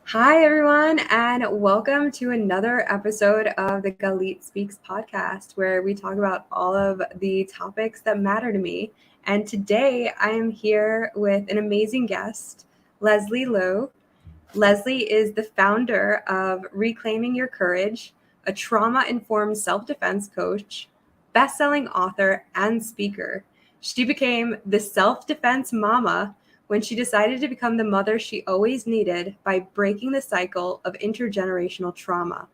Hi, everyone, and welcome to another episode of the Galit Speaks podcast, where we talk about all of the topics that matter to me. And today I am here with an amazing guest, Leslie Lew. Leslie is the founder of Reclaiming Your Courage, a trauma-informed self-defense coach, best-selling author, and speaker. She became the self-defense mama when she decided to become the mother she always needed by breaking the cycle of intergenerational trauma.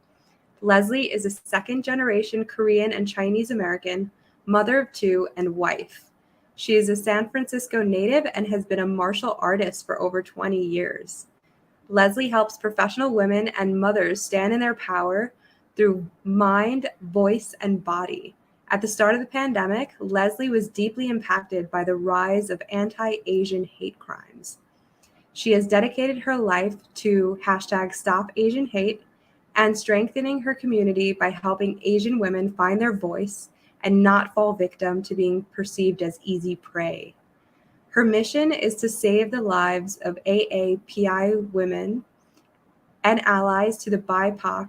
Leslie is a second-generation Korean and Chinese American, mother of two, and wife. She is a San Francisco native and has been a martial artist for over 20 years. Leslie helps professional women and mothers stand in their power through mind, voice, and body. At the start of the pandemic, Leslie was deeply impacted by the rise of anti-Asian hate crimes. She has dedicated her life to #StopAsianHate and strengthening her community by helping Asian women find their voice and not fall victim to being perceived as easy prey. Her mission is to save the lives of AAPI women and allies to the BIPOC,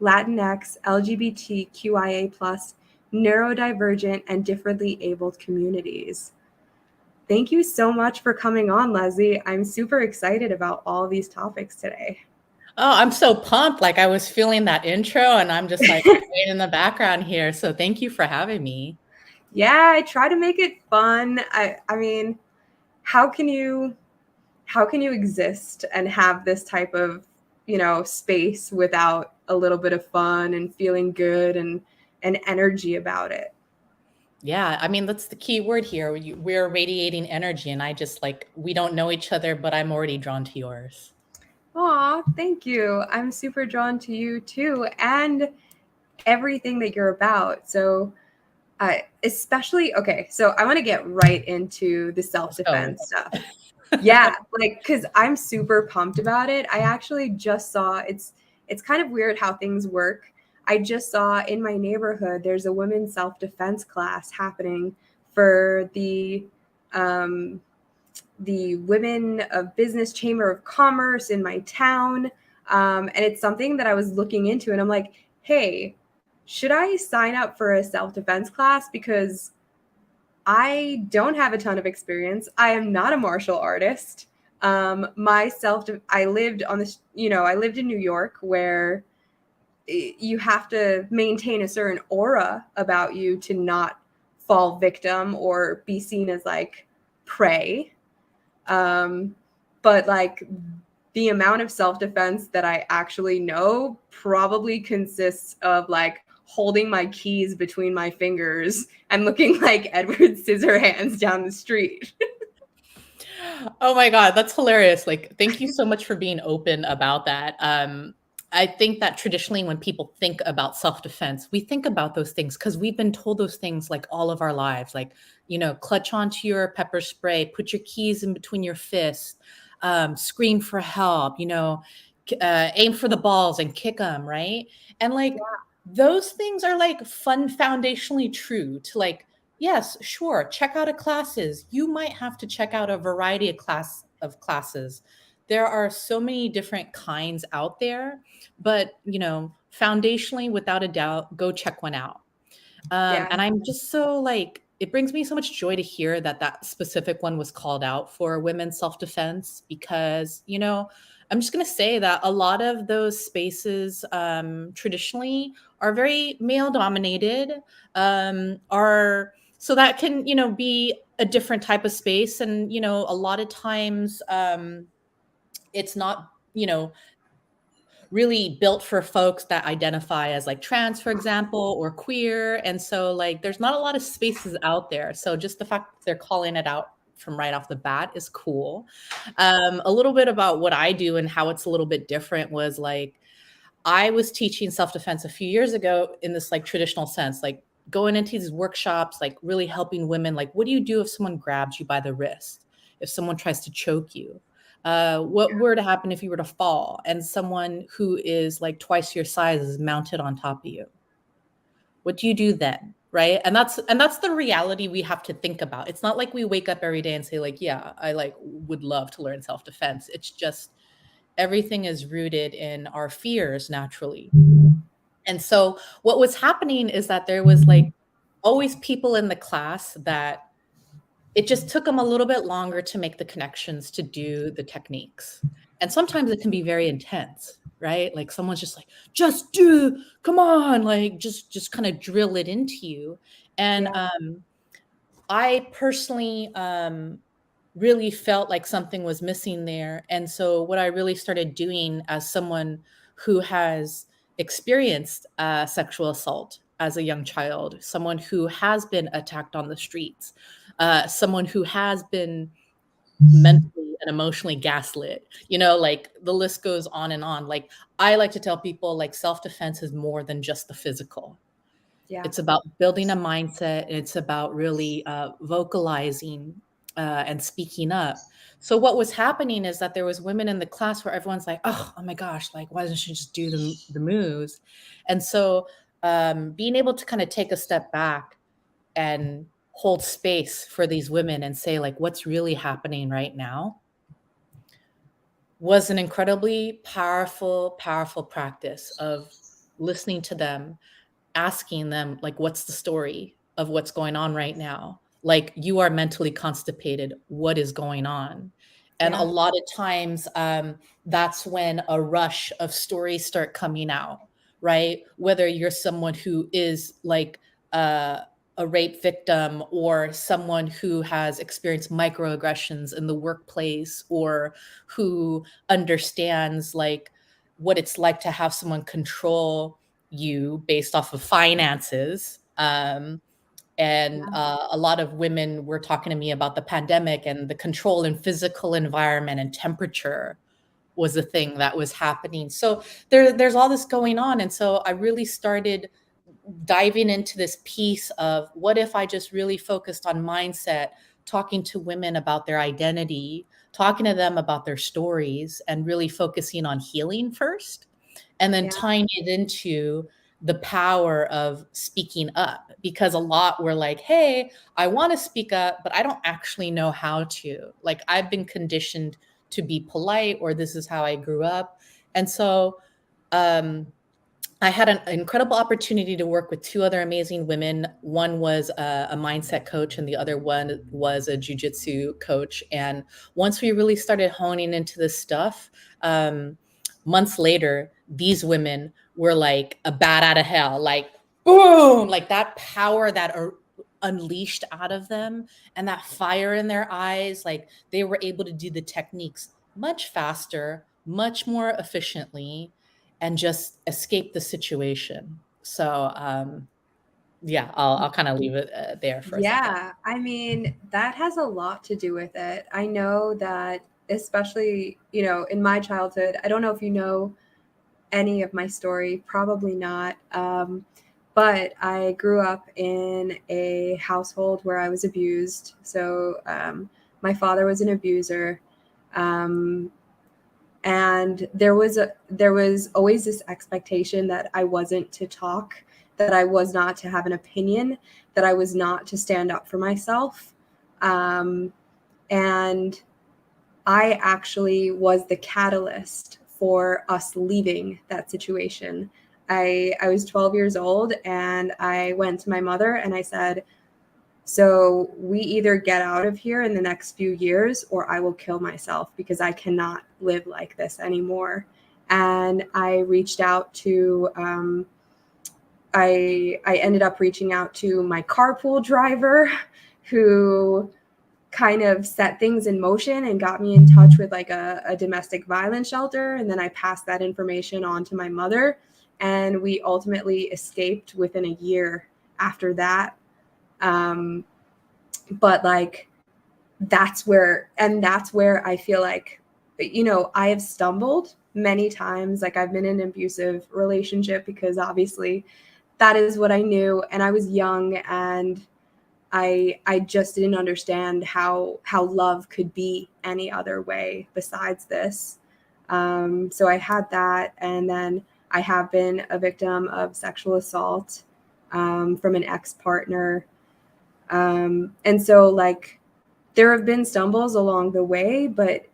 Latinx, LGBTQIA+, neurodivergent, and differently abled communities. Thank you so much for coming on, Leslie. I'm super excited about all these topics today. Oh, I'm so pumped. Like I was feeling that intro and I'm just like playing in the background here. So thank you for having me. Yeah, I try to make it fun. I mean, how can you exist and have this type of, space without a little bit of fun and feeling good and energy about it? Yeah, I mean, that's the key word here. We're radiating energy and I just we don't know each other, but I'm already drawn to yours. Aw, thank you. I'm super drawn to you too, and everything that you're about. So especially, okay, so I want to get right into the self-defense stuff. Yeah, because I'm super pumped about it. I actually just saw, it's kind of weird how things work. I just saw in my neighborhood, there's a women's self-defense class happening for the Women of Business Chamber of Commerce in my town. And it's something that I was looking into, and I'm like, hey, should I sign up for a self-defense class? Because I don't have a ton of experience. I am not a martial artist. I lived on this, I lived in New York, where you have to maintain a certain aura about you to not fall victim or be seen as like prey. But like the amount of self-defense that I actually know probably consists of like holding my keys between my fingers and looking like Edward Scissorhands down the street. Oh my God, that's hilarious. Like, thank you so much for being open about that. I think that traditionally when people think about self-defense, we think about those things because we've been told those things like all of our lives, like, clutch onto your pepper spray, put your keys in between your fists, scream for help, aim for the balls and kick them, right? And those things are like foundationally true to yes, sure, check out classes. You might have to check out a variety of classes. There are so many different kinds out there, but foundationally, without a doubt, go check one out. And I'm just so it brings me so much joy to hear that specific one was called out for women's self-defense because, I'm just going to say that a lot of those spaces traditionally are very male dominated, so that can, be a different type of space. And, a lot of times it's not, really built for folks that identify as like trans, for example, or queer. And so like there's not a lot of spaces out there. So just the fact that they're calling it out from right off the bat is cool. A little bit about what I do and how it's a little bit different was like I was teaching self-defense a few years ago in this like traditional sense, like going into these workshops, like really helping women, like what do you do if someone grabs you by the wrist? If someone tries to choke you? What were to happen if you were to fall and someone who is like twice your size is mounted on top of you? What do you do then? Right. And that's the reality we have to think about. It's not like we wake up every day and say, like, yeah, I like would love to learn self-defense. It's just everything is rooted in our fears naturally. And so what was happening is that there was like always people in the class that it just took them a little bit longer to make the connections to do the techniques. And sometimes it can be very intense, right? Like someone's just like, just do, come on, like just kind of drill it into you. And Yeah. I personally really felt like something was missing there. And so, what I really started doing as someone who has experienced sexual assault as a young child, someone who has been attacked on the streets, someone who has been mentally and emotionally gaslit, like the list goes on and on. Like, I like to tell people, like, self defense is more than just the physical. Yeah. It's about building a mindset. It's about really vocalizing and speaking up. So what was happening is that there was women in the class where everyone's like, oh my gosh, like why doesn't she just do the moves? And so being able to kind of take a step back and hold space for these women and say like what's really happening right now was an incredibly powerful practice of listening to them, asking them like what's the story of what's going on right now, like you are mentally constipated, what is going on? And a Yeah. lot of times that's when a rush of stories start coming out, right? Whether you're someone who is like uh, a rape victim or someone who has experienced microaggressions in the workplace or who understands like what it's like to have someone control you based off of finances. And Yeah. a lot of women were talking to me about the pandemic and the control in physical environment and temperature was a thing that was happening. So there's all this going on. And so I really started diving into this piece of what if I just really focused on mindset, talking to women about their identity, talking to them about their stories, and really focusing on healing first and then Yeah. tying it into the power of speaking up, because a lot were like, hey, I want to speak up but I don't actually know how to, like I've been conditioned to be polite or this is how I grew up. And so um I had an incredible opportunity to work with two other amazing women. One was a mindset coach, and the other one was a jujitsu coach. And once we really started honing into this stuff, months later, these women were like a bat out of hell, like boom, like that power that unleashed out of them and that fire in their eyes. Like they were able to do the techniques much faster, much more efficiently, and just escape the situation. So yeah, I'll kind of leave it there for a second. Yeah, I mean, that has a lot to do with it. I know that, especially, in my childhood, I don't know if you know any of my story, probably not. But I grew up in a household where I was abused. So my father was an abuser. Um, and there was always this expectation that I wasn't to talk, that I was not to have an opinion, that I was not to stand up for myself. um, and I actually was the catalyst for us leaving that situation. I was 12 years old and I went to my mother and I said, so we either get out of here in the next few years or I will kill myself because I cannot live like this anymore. And I reached out to, I ended up reaching out to my carpool driver who kind of set things in motion and got me in touch with like a domestic violence shelter. And then I passed that information on to my mother, and we ultimately escaped within a year after that. But like, that's where I feel like, I have stumbled many times. Like, I've been in an abusive relationship because obviously that is what I knew, and I was young, and I just didn't understand how love could be any other way besides this. So I had that, and then I have been a victim of sexual assault from an ex-partner. And so, like, there have been stumbles along the way, but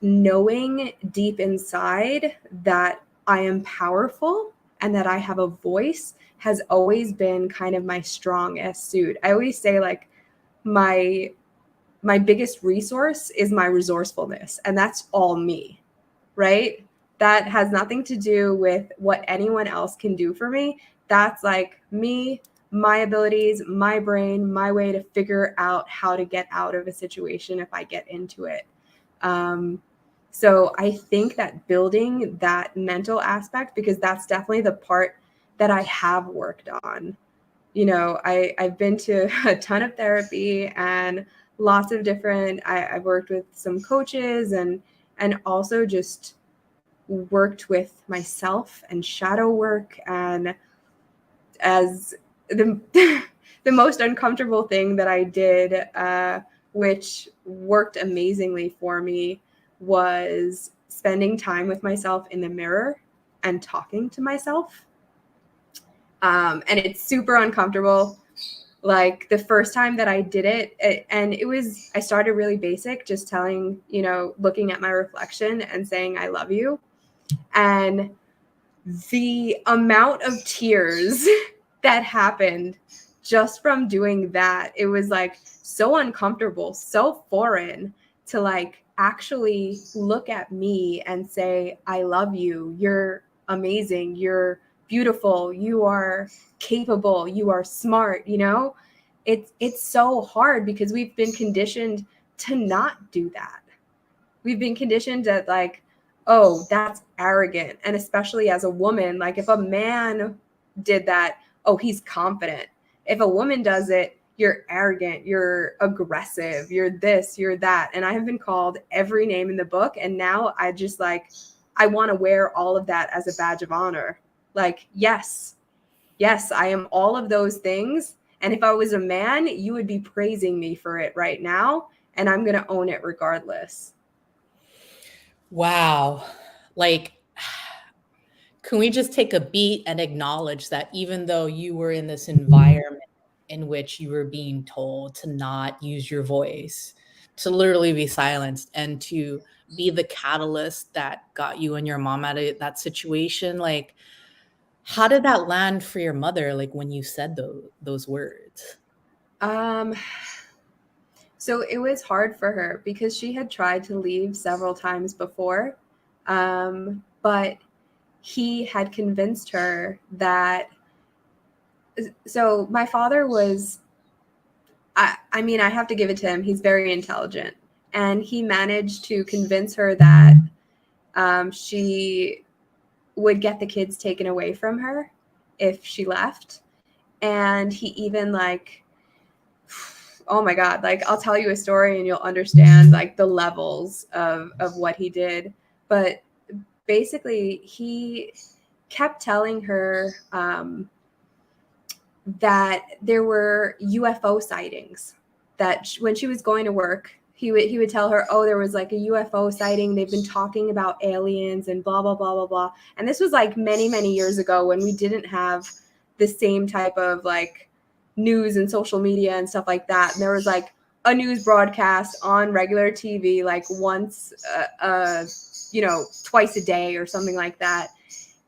knowing deep inside that I am powerful and that I have a voice has always been kind of my strongest suit. I always say, like, my biggest resource is my resourcefulness, and that's all me, right? That has nothing to do with what anyone else can do for me. That's like me, my abilities, my brain, my way to figure out how to get out of a situation if I get into it. So I think that building that mental aspect, because that's definitely the part that I have worked on. I've been to a ton of therapy and lots of different, I've worked with some coaches, and also just worked with myself and shadow work. And as the the most uncomfortable thing that I did, which worked amazingly for me, was spending time with myself in the mirror and talking to myself. And it's super uncomfortable. Like, the first time that I did it, and I started really basic, just telling, looking at my reflection and saying, I love you. And the amount of tears that happened just from doing that, it was like so uncomfortable, so foreign to like actually look at me and say, I love you. You're amazing. You're beautiful. You are capable. You are smart. It's so hard because we've been conditioned to not do that. We've been conditioned that, like, oh, that's arrogant. And especially as a woman, like, if a man did that, oh, he's confident. If a woman does it, you're arrogant, you're aggressive, you're this, you're that. And I have been called every name in the book. And now I just, like, I want to wear all of that as a badge of honor. Like, yes, I am all of those things. And if I was a man, you would be praising me for it right now. And I'm going to own it regardless. Wow. Like, can we just take a beat and acknowledge that even though you were in this environment in which you were being told to not use your voice, to literally be silenced, and to be the catalyst that got you and your mom out of that situation, like, how did that land for your mother, like, when you said those words? So it was hard for her because she had tried to leave several times before. But he had convinced her that, so my father was, I mean, I have to give it to him. He's very intelligent. And he managed to convince her that she would get the kids taken away from her if she left. And he even, like, oh my God, like, I'll tell you a story and you'll understand, like, the levels of what he did. But basically, he kept telling her that there were UFO sightings, that when she was going to work, he would tell her, oh, there was like a UFO sighting. They've been talking about aliens and blah, blah, blah, blah, blah. And this was like many, many years ago when we didn't have the same type of like news and social media and stuff like that. And there was like a news broadcast on regular TV, like once, twice a day or something like that.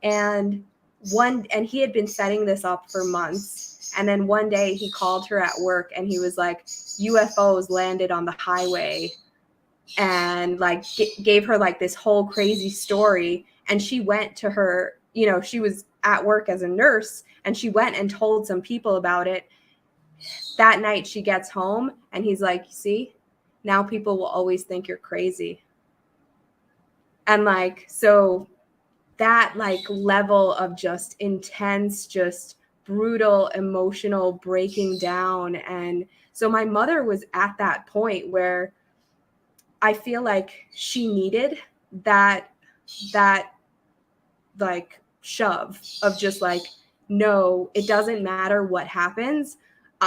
And he had been setting this up for months. And then one day he called her at work and he was like, UFOs landed on the highway, and like gave her like this whole crazy story. And she went to her, she was at work as a nurse, and she went and told some people about it. That night she gets home and he's like, see, now people will always think you're crazy. And like, so that like level of just intense, just brutal emotional breaking down. And so my mother was at that point where I feel like she needed that like shove of just like, no, it doesn't matter what happens.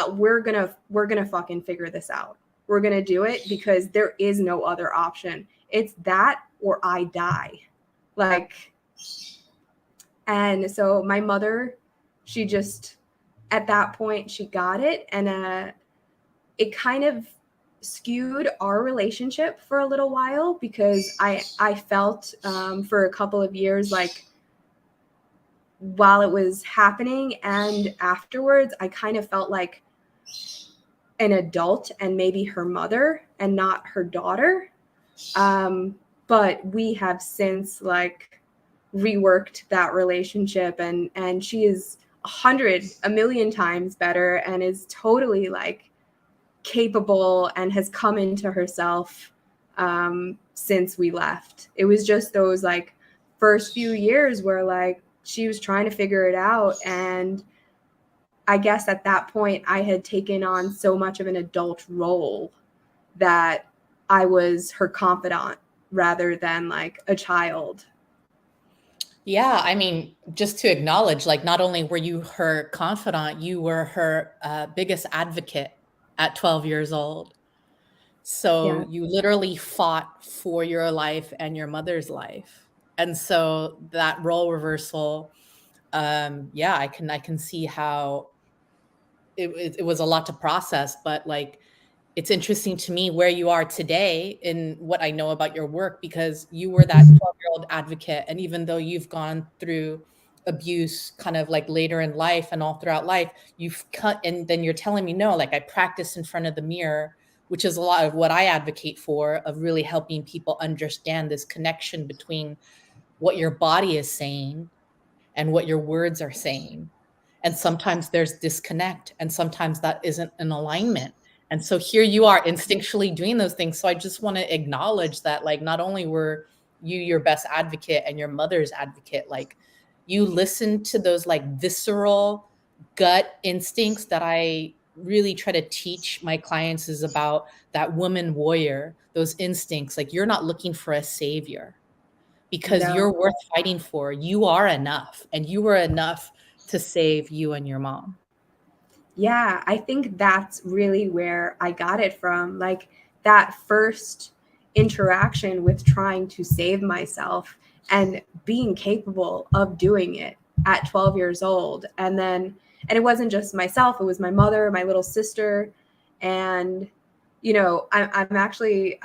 We're gonna fucking figure this out. We're gonna do it because there is no other option. It's that or I die. Like, and so my mother, she just, at that point, she got it. And it kind of skewed our relationship for a little while because I felt for a couple of years like while it was happening and afterwards, I kind of felt like an adult and maybe her mother and not her daughter. But we have since like reworked that relationship, and she is a million times better and is totally like capable and has come into herself since we left. It was just those like first few years where like she was trying to figure it out. And I guess at that point I had taken on so much of an adult role that I was her confidant rather than like a child. Yeah, I mean, just to acknowledge, like, not only were you her confidant, you were her biggest advocate at 12 years old. So Yeah. you literally fought for your life and your mother's life. And so that role reversal, yeah, I can see how it was a lot to process, but like it's interesting to me where you are today in what I know about your work, because you were that 12-year-old advocate. And even though you've gone through abuse kind of like later in life and all throughout life, you've cut, and then you're telling me, no, like I practice in front of the mirror, which is a lot of what I advocate for, of really helping people understand this connection between what your body is saying and what your words are saying. And sometimes there's disconnect, and sometimes that isn't an alignment. And so here you are instinctually doing those things. So I just want to acknowledge that, like, not only were you your best advocate and your mother's advocate, like, you listened to those like visceral gut instincts that I really try to teach my clients, is about that woman warrior, those instincts. Like, you're not looking for a savior, because No. you're worth fighting for. You are enough, and you were enough to save you and your mom. Yeah, I think that's really where I got it from. Like that first interaction with trying to save myself and being capable of doing it at 12 years old. And it wasn't just myself, it was my mother, my little sister. And, you know, I'm actually,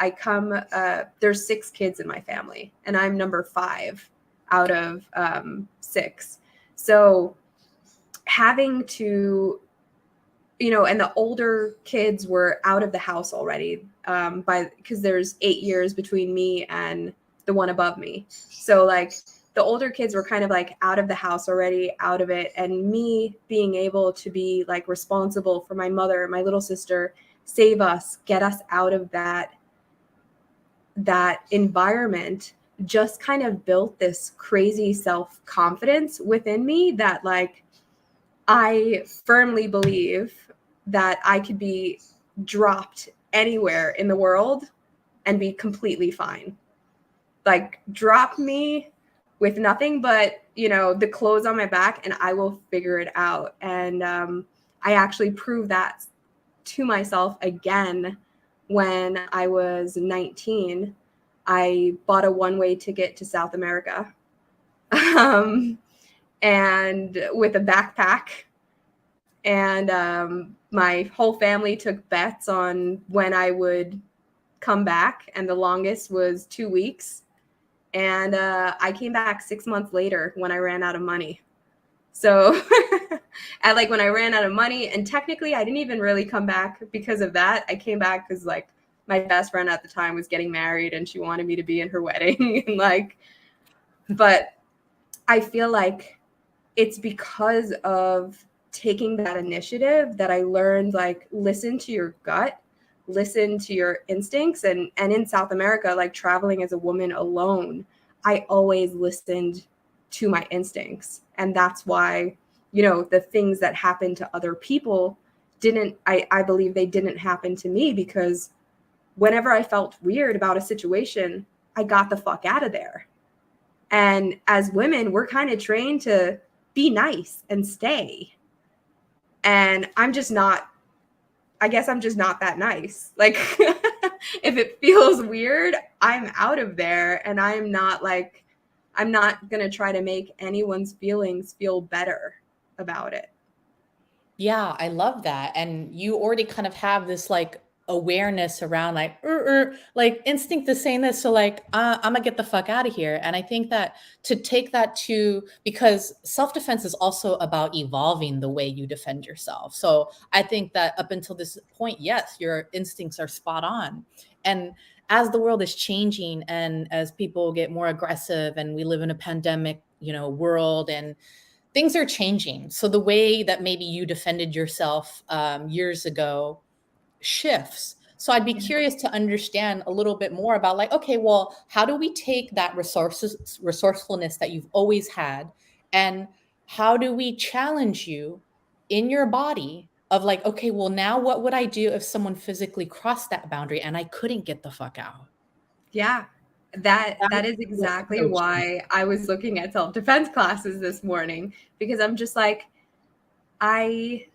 there's 6 kids in my family, and I'm number 5 out of 6. So having to, you know, and the older kids were out of the house already because there's 8 years between me and the one above me. So like the older kids were kind of like out of the house already, out of it. And me being able to be like responsible for my mother, my little sister, save us, get us out of that environment, just kind of built this crazy self-confidence within me that like I firmly believe that I could be dropped anywhere in the world and be completely fine. Like drop me with nothing but, you know, the clothes on my back, and I will figure it out. And I actually proved that to myself again when I was 19. I bought a one-way ticket to South America, and with a backpack. And my whole family took bets on when I would come back, and the longest was 2 weeks. And I came back 6 months later when I ran out of money. So at like when I ran out of money, and technically I didn't even really come back because of that. I came back because like my best friend at the time was getting married and she wanted me to be in her wedding. And like, but I feel like it's because of taking that initiative that I learned, like, listen to your gut, listen to your instincts. And in South America, like traveling as a woman alone, I always listened to my instincts. And that's why, you know, the things that happened to other people didn't, I believe they didn't happen to me, because whenever I felt weird about a situation, I got the fuck out of there. And as women, we're kind of trained to be nice and stay. And I'm just not, I guess I'm just not that nice. Like, if it feels weird, I'm out of there. And I'm not like, I'm not going to try to make anyone's feelings feel better about it. Yeah, I love that. And you already kind of have this like awareness around like instinct is saying this. So like, I'm gonna get the fuck out of here. And I think that to take that to, because self-defense is also about evolving the way you defend yourself. So I think that up until this point, yes, your instincts are spot on. And as the world is changing and as people get more aggressive and we live in a pandemic, world, and things are changing. So the way that maybe you defended yourself years ago shifts. So I'd be curious to understand a little bit more about like, okay, well, how do we take that resourcefulness that you've always had, and how do we challenge you in your body of like, okay, well, now what would I do if someone physically crossed that boundary and I couldn't get the fuck out? Yeah, that is What exactly coaching. why I was looking at self-defense classes this morning, because I'm just like, I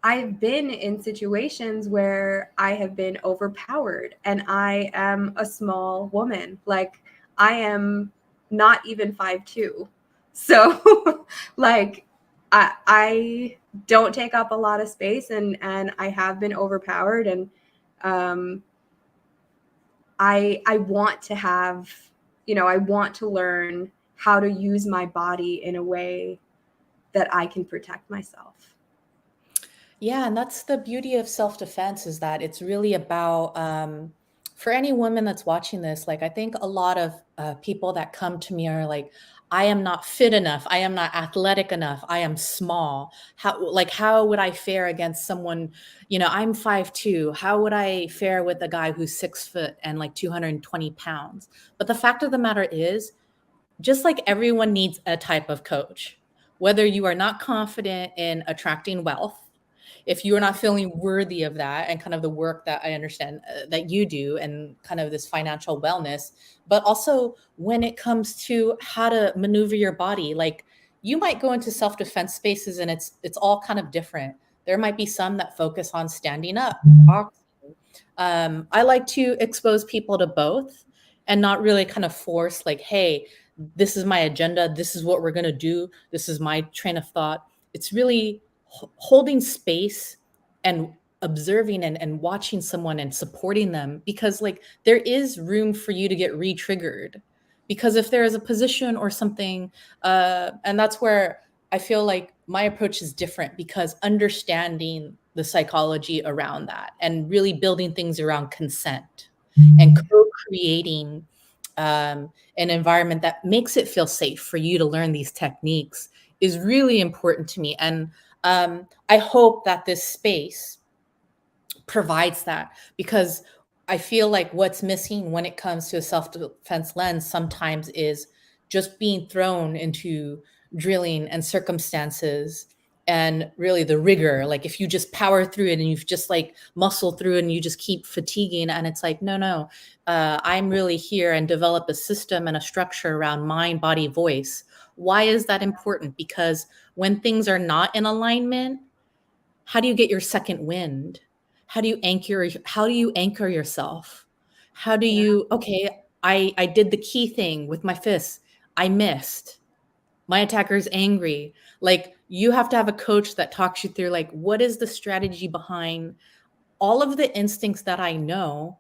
I've been in situations where I have been overpowered, and I am a small woman. Like, I am not even 5'2". So like, I don't take up a lot of space, and I have been overpowered. And um I want to have, I want to learn how to use my body in a way that I can protect myself. Yeah, and that's the beauty of self-defense, is that it's really about for any woman that's watching this, like I think a lot of people that come to me are like, I am not fit enough, I am not athletic enough, I am small. How would I fare against someone, I'm 5'2"? How would I fare with a guy who's 6 foot and like 220 pounds? But the fact of the matter is, just like everyone needs a type of coach, whether you are not confident in attracting wealth, if you are not feeling worthy of that and kind of the work that I understand that you do and kind of this financial wellness, but also when it comes to how to maneuver your body, like you might go into self-defense spaces and it's all kind of different. There might be some that focus on standing up, boxing. I like to expose people to both and not really kind of force like, hey, this is my agenda, this is what we're going to do, this is my train of thought. It's really holding space and observing and watching someone and supporting them, because like there is room for you to get re-triggered, because if there is a position or something, and that's where I feel like my approach is different, because understanding the psychology around that and really building things around consent and co-creating an environment that makes it feel safe for you to learn these techniques is really important to me. And I hope that this space provides that, because I feel like what's missing when it comes to a self-defense lens sometimes is just being thrown into drilling and circumstances and really the rigor. Like if you just power through it and you've just like muscle through it and you just keep fatiguing, and it's like, no, I'm really here and develop a system and a structure around mind, body, voice. Why is that important? Because when things are not in alignment, how do you get your second wind? How do you anchor yourself? How do Yeah, you, okay, I did the key thing with my fists. I missed. My attacker's angry. Like you have to have a coach that talks you through like, what is the strategy behind all of the instincts that I know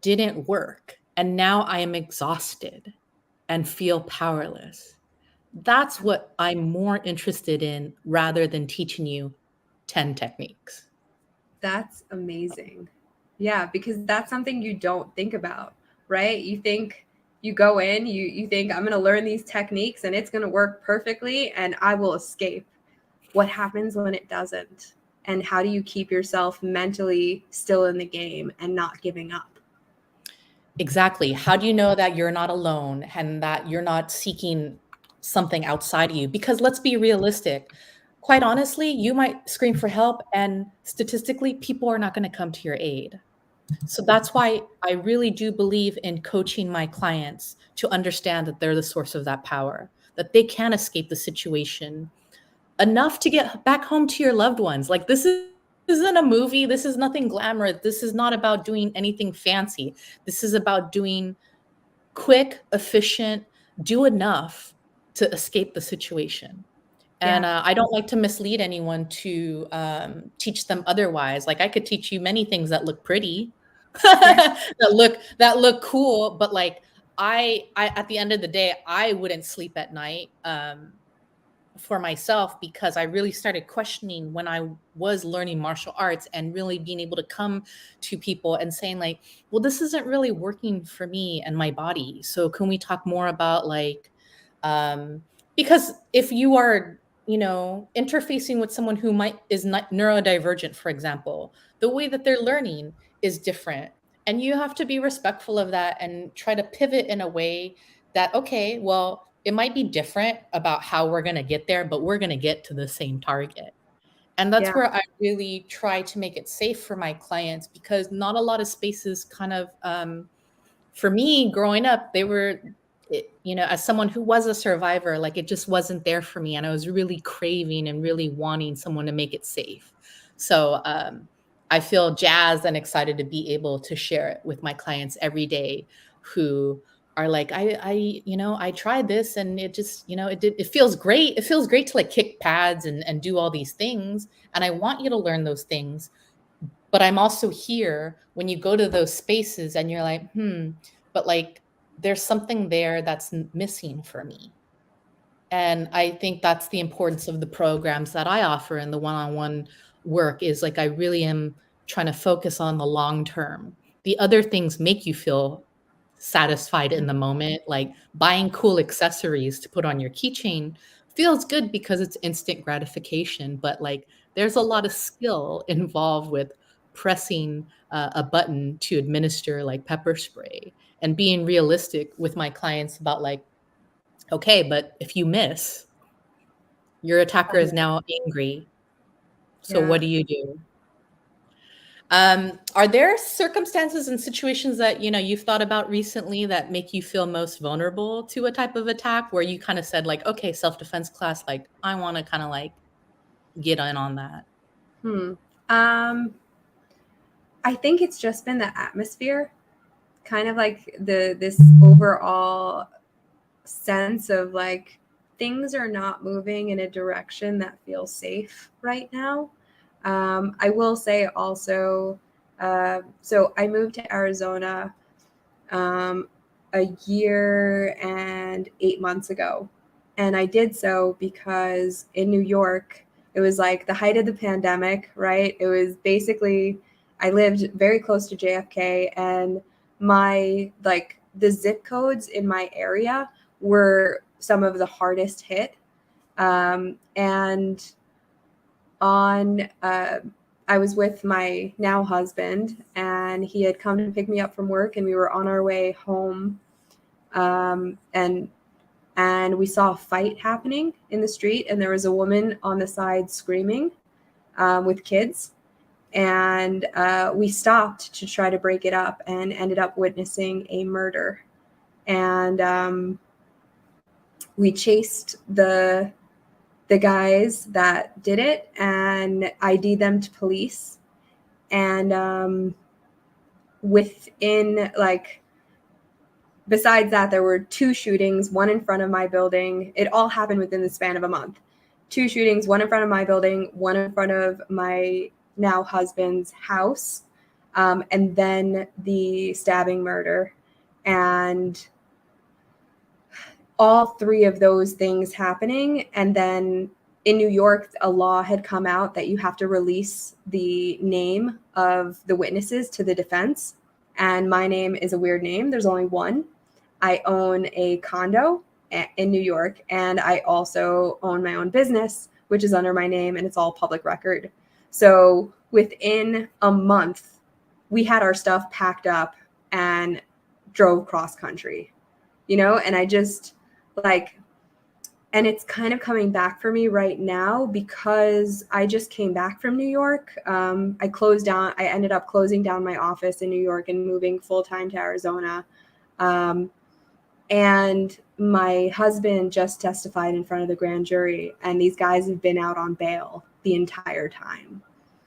didn't work, and now I am exhausted and feel powerless. That's what I'm more interested in rather than teaching you 10 techniques. that's amazing. Yeah, because that's something you don't think about, right? You think, you go in, you think, I'm going to learn these techniques and it's going to work perfectly and I will escape. What happens when it doesn't? and how do you keep yourself mentally still in the game and not giving up? Exactly. How do you know that you're not alone and that you're not seeking something outside of you? Because let's be realistic. Quite honestly, you might scream for help, and statistically, people are not going to come to your aid. So that's why I really do believe in coaching my clients to understand that they're the source of that power, that they can escape the situation enough to get back home to your loved ones. Like, isn't a movie. This is nothing glamorous. This is not about doing anything fancy. This is about doing quick, efficient, do enough to escape the situation. And Yeah. I don't like to mislead anyone to teach them otherwise. Like, I could teach you many things that look pretty, Yeah. that look cool, but like I at the end of the day, I wouldn't sleep at night. For myself, because I really started questioning when I was learning martial arts and really being able to come to people and saying like, well, this isn't really working for me and my body. So can we talk more about like, um, because if you are, interfacing with someone who might is not neurodivergent, for example, the way that they're learning is different. And you have to be respectful of that and try to pivot in a way that, okay, well, it might be different about how we're going to get there, but we're going to get to the same target. And that's Yeah. where I really try to make it safe for my clients, because not a lot of spaces kind of, for me growing up, they were, as someone who was a survivor, like it just wasn't there for me. And I was really craving and really wanting someone to make it safe. So I feel jazzed and excited to be able to share it with my clients every day who are like, I tried this and it just, it feels great. It feels great to like kick pads and do all these things. And I want you to learn those things. But I'm also here when you go to those spaces and you're like, but like there's something there that's missing for me. And I think that's the importance of the programs that I offer and the one-on-one work is like I really am trying to focus on the long term. The other things make you feel satisfied in the moment, like buying cool accessories to put on your keychain feels good because it's instant gratification, but like there's a lot of skill involved with pressing a button to administer like pepper spray and being realistic with my clients about like, okay, but if you miss, your attacker is now angry. So Yeah. what do you do? Are there circumstances and situations that you've thought about recently that make you feel most vulnerable to a type of attack where you kind of said like, okay, self-defense class, like I want to kind of like get in on that? Hmm. Um, I think it's just been the atmosphere, kind of like this overall sense of like things are not moving in a direction that feels safe right now. I will say also, so I moved to Arizona um, a year and 8 months ago. And I did so because in New York, it was like the height of the pandemic, right? It was basically, I lived very close to JFK, and like the zip codes in my area were some of the hardest hit. And on I was with my now husband, and he had come to pick me up from work, and we were on our way home, and we saw a fight happening in the street, and there was a woman on the side screaming with kids, and we stopped to try to break it up, and ended up witnessing a murder, and we chased the guys that did it and ID them to police. And within like, besides that, there were two shootings, one in front of my building. It all happened within the span of a month. Two shootings, one in front of my building, one in front of my now husband's house, and then the stabbing murder. And all three of those things happening. And then in New York, a law had come out that you have to release the name of the witnesses to the defense. And my name is a weird name. There's only one. I own a condo in New York, and I also own my own business, which is under my name, and it's all public record. So within a month, we had our stuff packed up and drove cross country, and I just like, and it's kind of coming back for me right now because I just came back from New York. I ended up closing down my office in New York and moving full time to Arizona. Um, and my husband just testified in front of the grand jury, and these guys have been out on bail the entire time.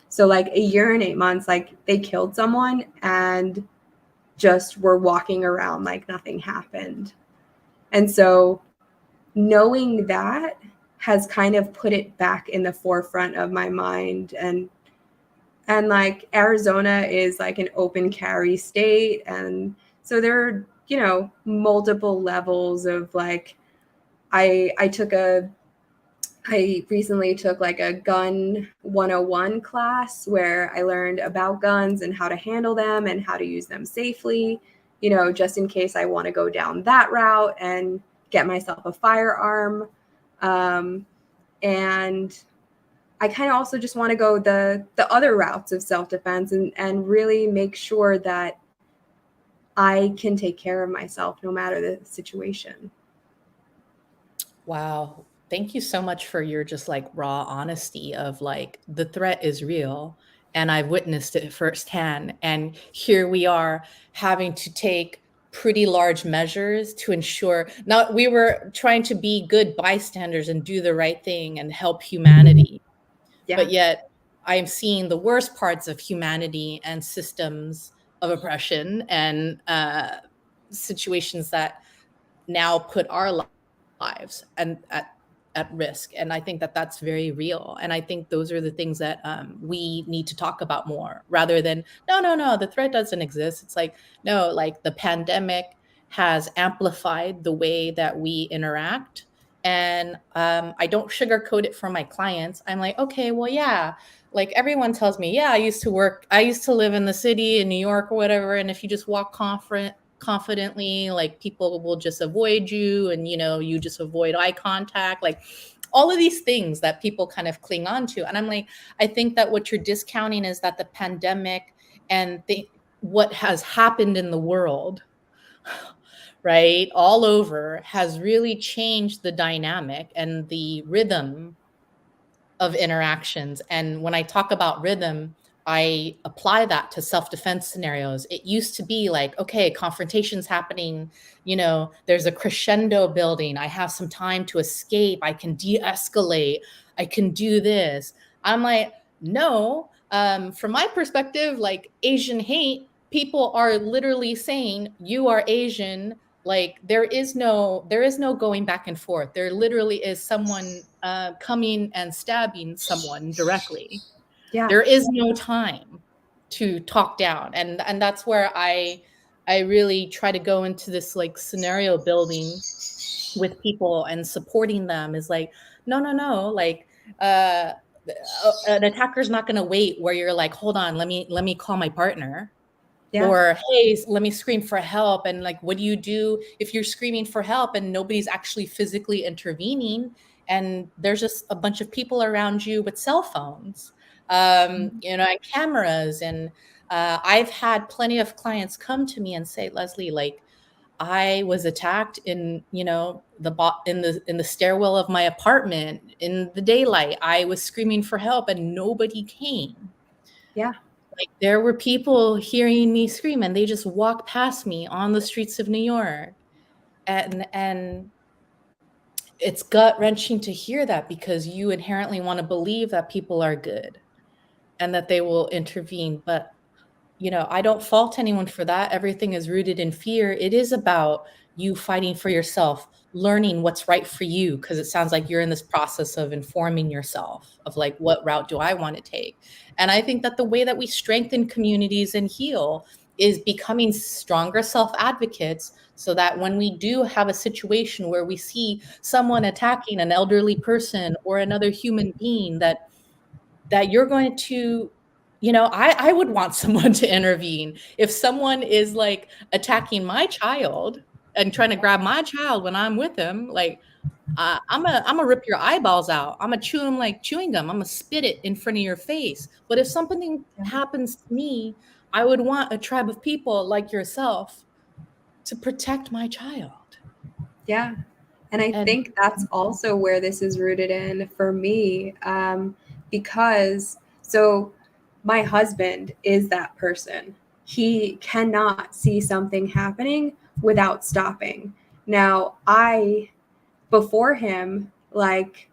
So, like, a year and 8 months, like, they killed someone and just were walking around like nothing happened. And so, knowing that has kind of put it back in the forefront of my mind. And like, Arizona is like an open carry state, and so there are, multiple levels of like, I recently took like a gun 101 class where I learned about guns and how to handle them and how to use them safely, just in case I want to go down that route and get myself a firearm. And I kind of also just want to go the other routes of self-defense and really make sure that I can take care of myself no matter the situation. Wow. Thank you so much for your just like raw honesty of like the threat is real and I've witnessed it firsthand. And here we are having to take pretty large measures to ensure now we were trying to be good bystanders and do the right thing and help humanity. Yeah. But yet I am seeing the worst parts of humanity and systems of oppression and situations that now put our lives and at risk. And I think that that's very real. And I think those are the things that we need to talk about more rather than, no, the threat doesn't exist. It's like, no, like the pandemic has amplified the way that we interact. And I don't sugarcoat it for my clients. I'm like, okay, well, yeah, like everyone tells me, yeah, I used to live in the city in New York or whatever. And if you just walk confidently, like people will just avoid you and you just avoid eye contact, like all of these things that people kind of cling on to. And I'm like, I think that what you're discounting is that the pandemic and what has happened in the world, right, all over, has really changed the dynamic and the rhythm of interactions. And when I talk about rhythm, I apply that to self-defense scenarios. It used to be like, okay, confrontation's happening, there's a crescendo building. I have some time to escape. I can de-escalate. I can do this. I'm like, no, from my perspective, like Asian hate, people are literally saying you are Asian. Like there is no going back and forth. There literally is someone coming and stabbing someone directly. Yeah. There is no time to talk down. And that's where I really try to go into this like scenario building with people and supporting them is like, no, like uh an attacker's not going to wait where you're like, hold on, let me call my partner. Yeah. Or, hey, let me scream for help. And like, what do you do if you're screaming for help and nobody's actually physically intervening and there's just a bunch of people around you with cell phones, and cameras. And I've had plenty of clients come to me and say, Leslie, like, I was attacked in, in the stairwell of my apartment in the daylight. I was screaming for help and nobody came. Yeah. Like there were people hearing me scream and they just walked past me on the streets of New York. And it's gut-wrenching to hear that because you inherently want to believe that people are good and that they will intervene. But I don't fault anyone for that. Everything is rooted in fear. It is about you fighting for yourself, learning what's right for you, because it sounds like you're in this process of informing yourself of like, what route do I want to take? And I think that the way that we strengthen communities and heal is becoming stronger self-advocates so that when we do have a situation where we see someone attacking an elderly person or another human being, that you're going to, I would want someone to intervene. If someone is like attacking my child and trying to grab my child when I'm with him, like I'm gonna rip your eyeballs out. I'm gonna chew them like chewing gum. I'm gonna spit it in front of your face. But if something Yeah. happens to me, I would want a tribe of people like yourself to protect my child. Yeah. And I And think that's also where this is rooted in for me, because so my husband is that person. He cannot see something happening without stopping. Now, before him, like,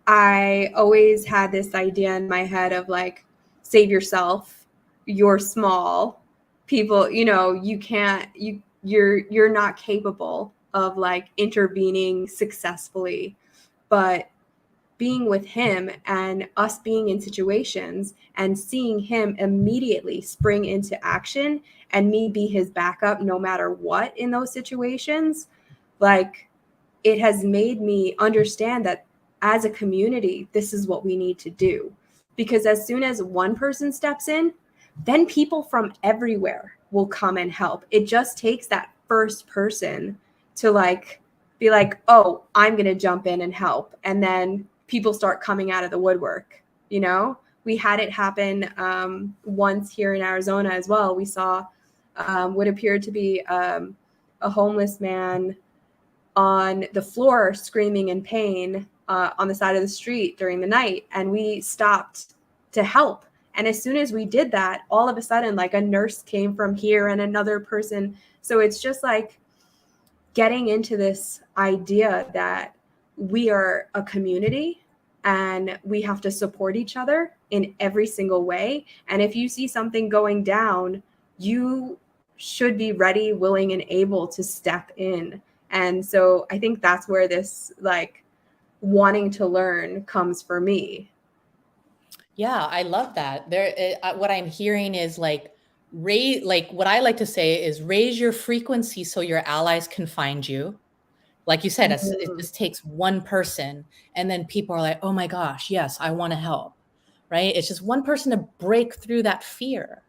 I always had this idea in my head of like, save yourself, you're small, people, you can't, you're not capable of like intervening successfully. But being with him and us being in situations and seeing him immediately spring into action and me be his backup no matter what in those situations, like, it has made me understand that as a community, this is what we need to do. Because as soon as one person steps in, then people from everywhere will come and help. It just takes that first person to like be like, oh, I'm going to jump in and help. And then people start coming out of the woodwork. We had it happen once here in Arizona as well. We saw what appeared to be a homeless man on the floor screaming in pain on the side of the street during the night, and we stopped to help. And as soon as we did that, all of a sudden, like, a nurse came from here and another person. So it's just like getting into this idea that we are a community and we have to support each other in every single way. And if you see something going down, you should be ready, willing, and able to step in. And so I think that's where this like wanting to learn comes for me. yeah, I love that. What I'm hearing is like like what I like to say is raise your frequency so your allies can find you. Like you said, it Mm, just takes one person, and then people are like, oh my gosh, yes, I want to help. Right? It's just one person to break through that fear.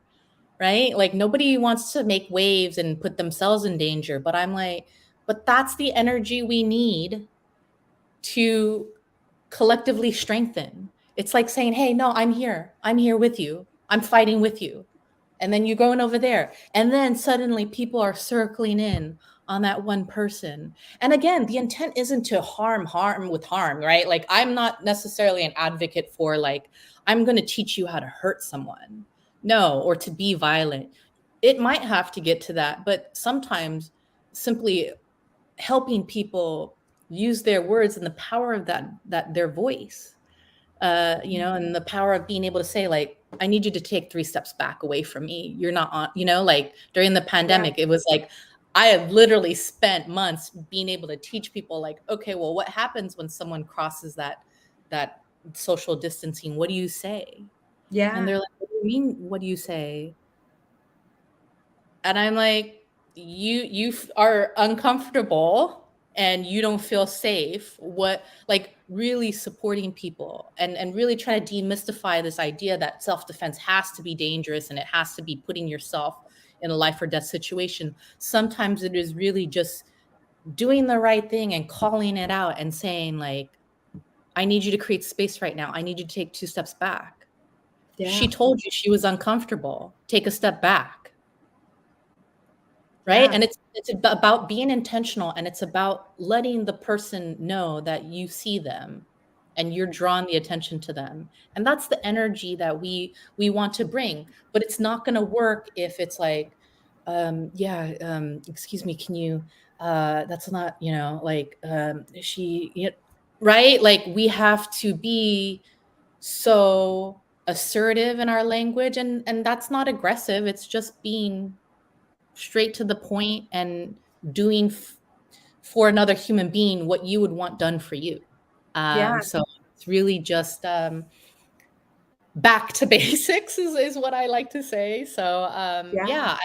Right? Like nobody wants to make waves and put themselves in danger, but I'm like, but that's the energy we need to collectively strengthen. It's like saying, hey, no, I'm here. I'm here with you. I'm fighting with you. And then you're going over there. And then suddenly people are circling in on that one person. And again, the intent isn't to harm with harm, right? Like I'm not necessarily an advocate for like, I'm going to teach you how to hurt someone. No, or to be violent. It might have to get to that, but sometimes simply helping people use their words and the power of that their voice, and the power of being able to say like, I need you to take 3 steps back away from me. You're not on, like during the yeah, pandemic, it was like I had literally spent months being able to teach people like, okay, well, what happens when someone crosses that social distancing? What do you say? And yeah, they're like, what do you mean? What do you say? And I'm like, you are uncomfortable and you don't feel safe. What, like really supporting people and really trying to demystify this idea that self-defense has to be dangerous and it has to be putting yourself in a life or death situation. Sometimes it is really just doing the right thing and calling it out and saying like, I need you to create space right now. I need you to take 2 steps back. She yeah, told you she was uncomfortable. Take a step back. Right? yeah, And it's about being intentional, and it's about letting the person know that you see them and you're drawing the attention to them. And that's the energy that we want to bring. But it's not going to work if it's like, yeah, excuse me, can you that's not, like she right? Like we have to be so assertive in our language, and that's not aggressive. It's just being straight to the point and doing for another human being what you would want done for you. yeah, So it's really just back to basics is what I like to say. So yeah, yeah,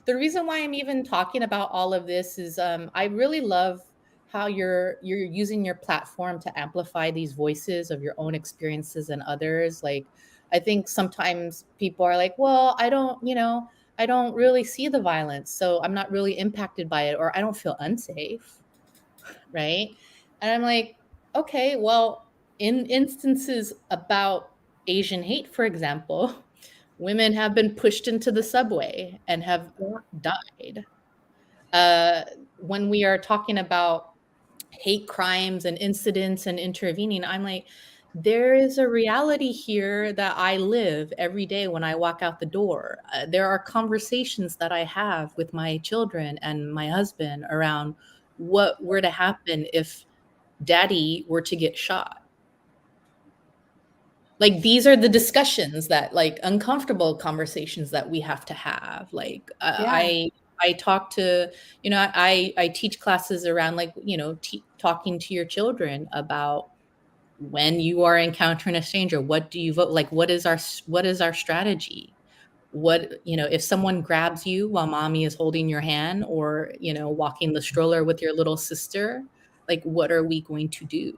the reason why I'm even talking about all of this is I really love how you're using your platform to amplify these voices of your own experiences and others. Like I think sometimes people are like, well, I don't really see the violence, so I'm not really impacted by it, or I don't feel unsafe, right? And I'm like, okay, well, in instances about Asian hate, for example, women have been pushed into the subway and have Yeah. died. Uh, when we are talking about hate crimes and incidents and intervening, I'm like, there is a reality here that I live every day when I walk out the door. There are conversations that I have with my children and my husband around what were to happen if daddy were to get shot. Like, these are the discussions that, like, uncomfortable conversations that we have to have. Like, Yeah. I talk to, I teach classes around, like, talking to your children about when you are encountering a stranger, what do you vote? Like, what is our strategy? What, if someone grabs you while mommy is holding your hand, or, walking the stroller with your little sister, like, what are we going to do?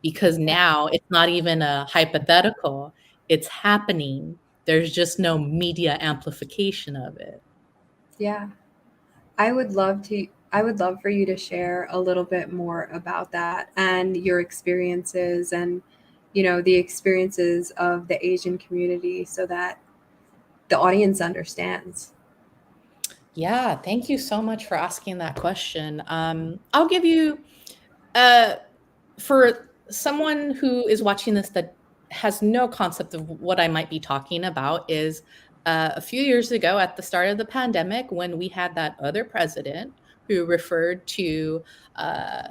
Because now it's not even a hypothetical, it's happening. There's just no media amplification of it. Yeah. I would love for you to share a little bit more about that and your experiences and the experiences of the Asian community so that the audience understands. Yeah, thank you so much for asking that question. I'll give you, uh, for someone who is watching this that has no concept of what I might be talking about, is a few years ago at the start of the pandemic, when we had that other president who referred to uh,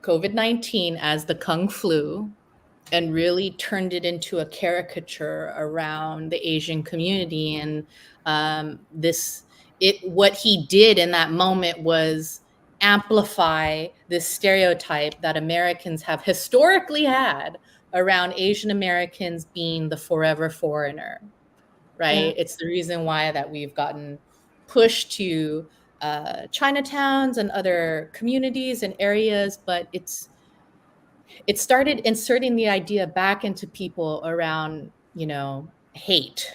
COVID-19 as the Kung flu, and really turned it into a caricature around the Asian community. And what he did in that moment was amplify this stereotype that Americans have historically had around Asian Americans being the forever foreigner, Yeah. right? It's the reason why that we've gotten pushed to Chinatowns and other communities and areas, but it started inserting the idea back into people around, hate.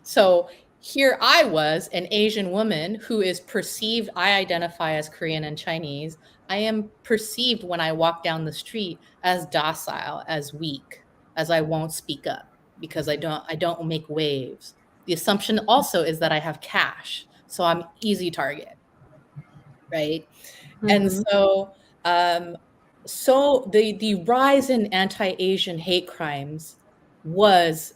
So here I was, an Asian woman who is perceived, I identify as Korean and Chinese. I am perceived when I walk down the street as docile, as weak, as I won't speak up because I don't make waves. The assumption also is that I have cash, so I'm easy target, right? And Mm-hmm. um, so the rise in anti-Asian hate crimes was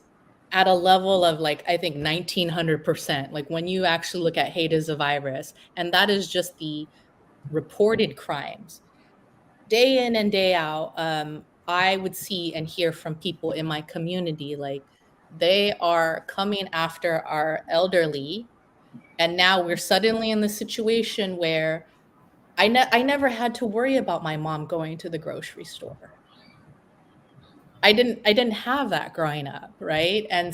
at a level of, like, I think 1900%. Like, when you actually look at hate as a virus, and that is just the reported crimes. Day in and day out, I would see and hear from people in my community, like, they are coming after our elderly, and now we're suddenly in the situation where I never had to worry about my mom going to the grocery store. I didn't have that growing up, right? And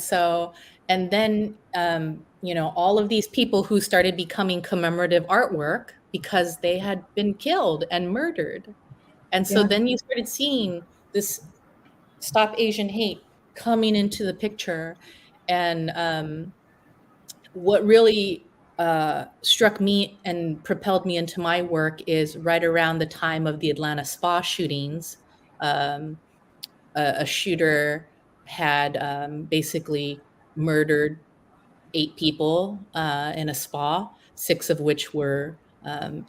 then, all of these people who started becoming commemorative artwork because they had been killed and murdered. And so Yeah. then you started seeing this Stop Asian Hate coming into the picture. And what really struck me and propelled me into my work is right around the time of the Atlanta spa shootings. Um, a shooter had basically murdered 8 people in a spa, 6 of which were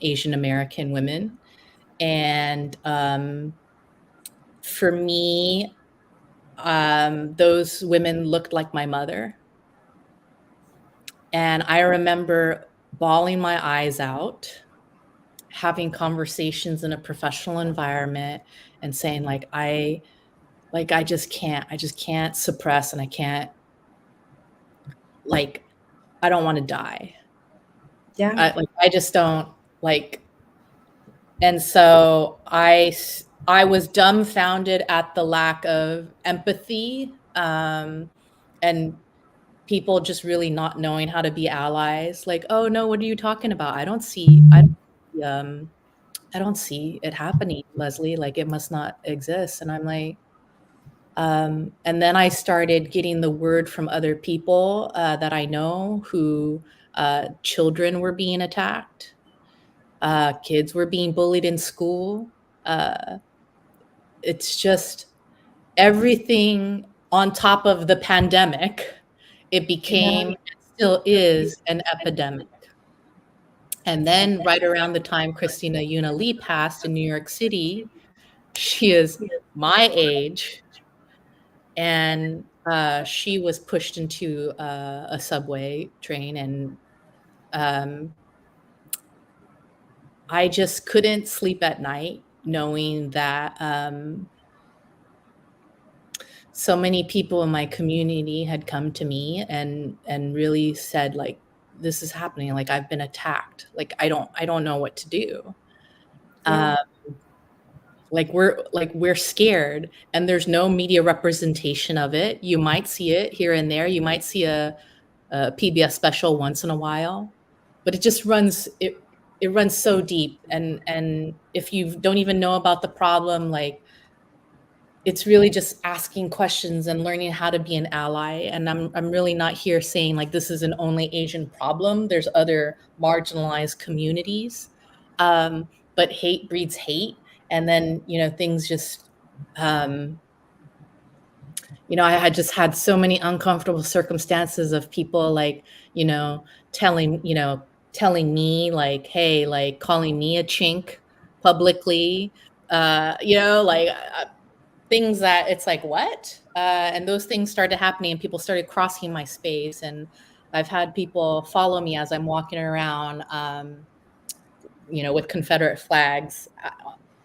Asian American women. And for me, those women looked like my mother. And I remember bawling my eyes out, having conversations in a professional environment, and saying, I just can't suppress, and I can't, like, I don't want to die. Yeah. I just don't, like. And so I was dumbfounded at the lack of empathy, and people just really not knowing how to be allies. Like, oh no, what are you talking about? I don't see it happening, Leslie. Like, it must not exist. And I'm like, and then I started getting the word from other people that I know, who children were being attacked, kids were being bullied in school. it's just everything on top of the pandemic. It Yeah. became and still is an epidemic. And then right around the time Christina Yuna Lee passed in New York City, she is my age, and she was pushed into a subway train, and um, I just couldn't sleep at night knowing that so many people in my community had come to me and really said, like, this is happening, like I've been attacked, like I don't know what to do. Yeah. uh, we're scared, and there's no media representation of it. You might see it here and there, you might see a PBS special once in a while, but it runs so deep, and if you don't even know about the problem, like, it's really just asking questions and learning how to be an ally. And I'm really not here saying like this is an only Asian problem. There's other marginalized communities, but hate breeds hate, and then things just um, I had just had so many uncomfortable circumstances of people, like, you know, telling, telling me like, hey, like calling me a chink publicly, like things that it's like, what? And those things started happening, and people started crossing my space. And I've had people follow me as I'm walking around, with Confederate flags,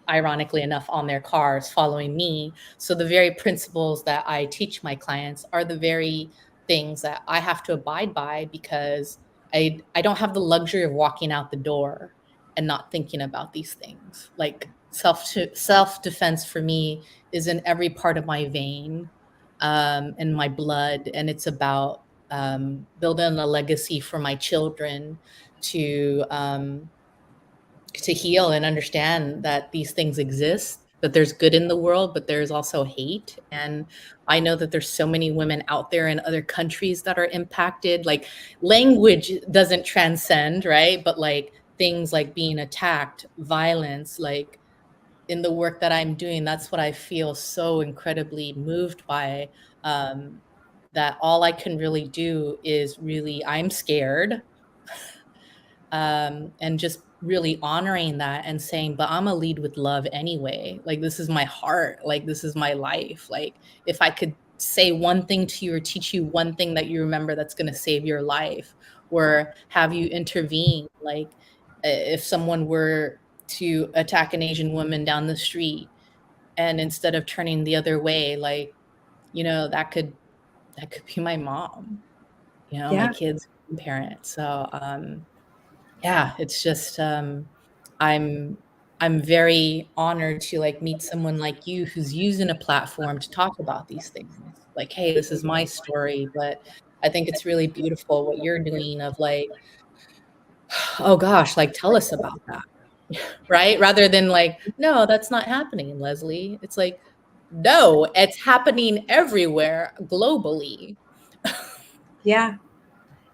ironically enough, on their cars, following me. So the very principles that I teach my clients are the very things that I have to abide by, because I don't have the luxury of walking out the door and not thinking about these things. Like self defense for me is in every part of my vein, in my blood, and it's about building a legacy for my children to heal and understand that these things exist, that there's good in the world, but there's also hate. And I know that there's so many women out there in other countries that are impacted. Like, language doesn't transcend, right? But like things like being attacked, violence, like in the work that I'm doing, that's what I feel so incredibly moved by. Um, that all I can really do is really, I'm scared, and just really honoring that and saying, but I'm gonna lead with love anyway. Like, this is my heart. Like, this is my life. Like, if I could say one thing to you or teach you one thing that you remember that's gonna save your life, or have you intervene, like, if someone were to attack an Asian woman down the street, and instead of turning the other way, like, that could be my mom, my Yeah. kid's parent. So yeah, it's just I'm I'm very honored to like meet someone like you who's using a platform to talk about these things. Like, hey, this is my story, but I think it's really beautiful what you're doing of like, oh gosh, like tell us about that. Right? Rather than like, no, that's not happening, Leslie. It's like, no, it's happening everywhere globally. Yeah.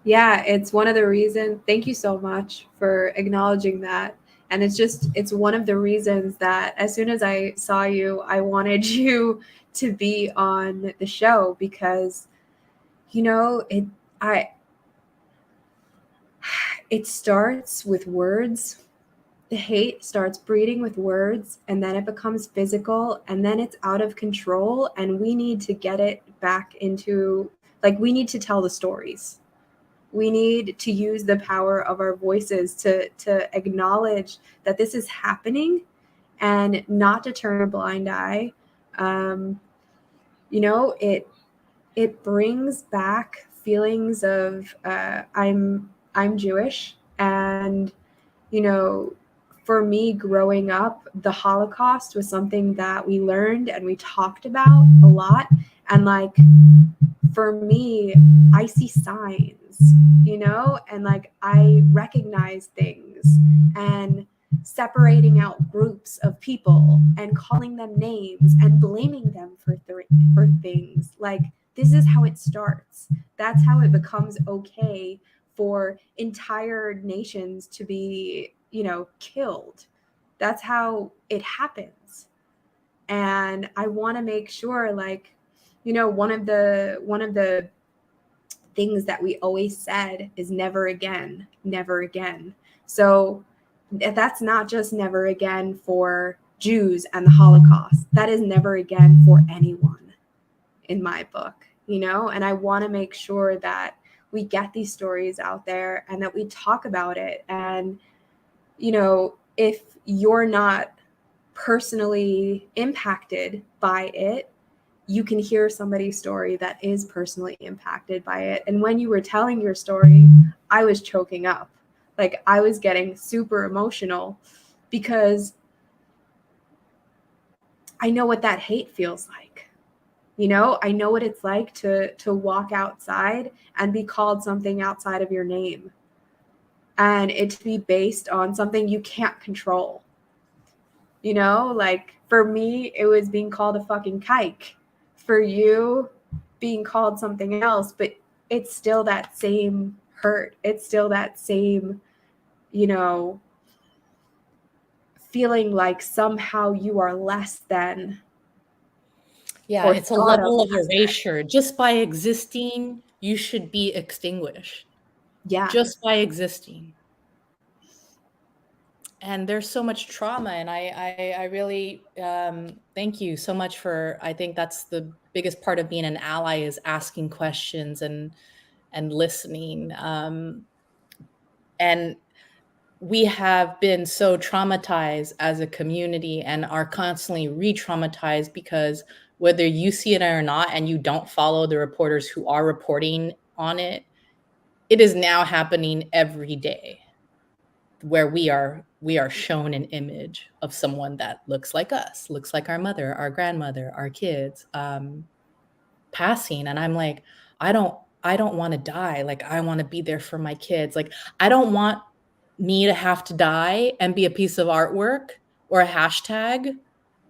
Yeah, it's one of the reasons. Thank you so much for acknowledging that. And it's one of the reasons that as soon as I saw you, I wanted you to be on the show, because it I it starts with words. The hate starts breeding with words, and then it becomes physical, and then it's out of control, and we need to get it back into, like, we need to tell the stories. We need to use the power of our voices to acknowledge that this is happening, and not to turn a blind eye. um, it brings back feelings of, I'm Jewish, and you know, for me growing up, the Holocaust was something that we learned and we talked about a lot. And like, for me, I see signs, and like I recognize things, and separating out groups of people and calling them names and blaming them for things. Like, this is how it starts. That's how it becomes okay for entire nations to be, killed. That's how it happens. And I want to make sure, like, you know, one of the things that we always said is never again, never again. So that's not just never again for Jews and the Holocaust. That is never again for anyone in my book, you know? And I want to make sure that we get these stories out there and that we talk about it. And, you know, if you're not personally impacted by it, you can hear somebody's story that is personally impacted by it. And when you were telling your story, I was choking up. Like, I was getting super emotional because I know what that hate feels like. You know, I know what it's like to walk outside and be called something outside of your name, and it to be based on something you can't control. You know, like for me, it was being called a fucking kike. For you, being called something else, but it's still that same hurt. It's still that same, you know, feeling like somehow you are less than, Yeah, or it's a thought of level of less than. erasure. Just by existing, you should be extinguished. Yeah. Just by existing. And there's so much trauma, and I really thank you so much for. I think that's the biggest part of being an ally is asking questions and listening. And we have been so traumatized as a community and are constantly re-traumatized because whether you see it or not, and you don't follow the reporters who are reporting on it, it is now happening every day where we are shown an image of someone that looks like us, looks like our mother, our grandmother, our kids, passing. And I'm like, I don't want to die. Like, I want to be there for my kids. Like, I don't want me to have to die and be a piece of artwork or a hashtag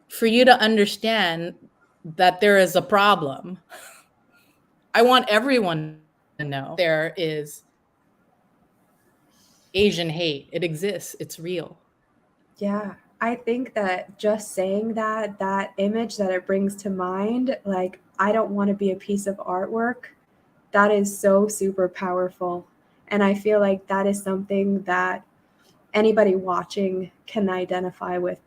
for you to understand that there is a problem. I want everyone to know there is Asian hate. It exists. It's real. Yeah. I think that just saying that, that image that it brings to mind, like, I don't want to be a piece of artwork, that is so super powerful. And I feel like that is something that anybody watching can identify with.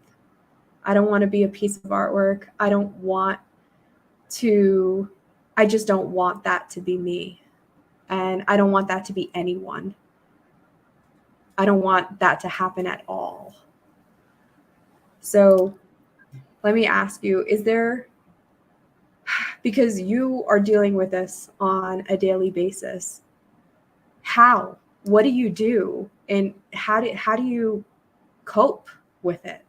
I don't want to be a piece of artwork. I don't want to, I just don't want that to be me. And I don't want that to be anyone. I don't want that to happen at all. So let me ask you, is there, because you are dealing with this on a daily basis, how? What do you do? And how do you cope with it?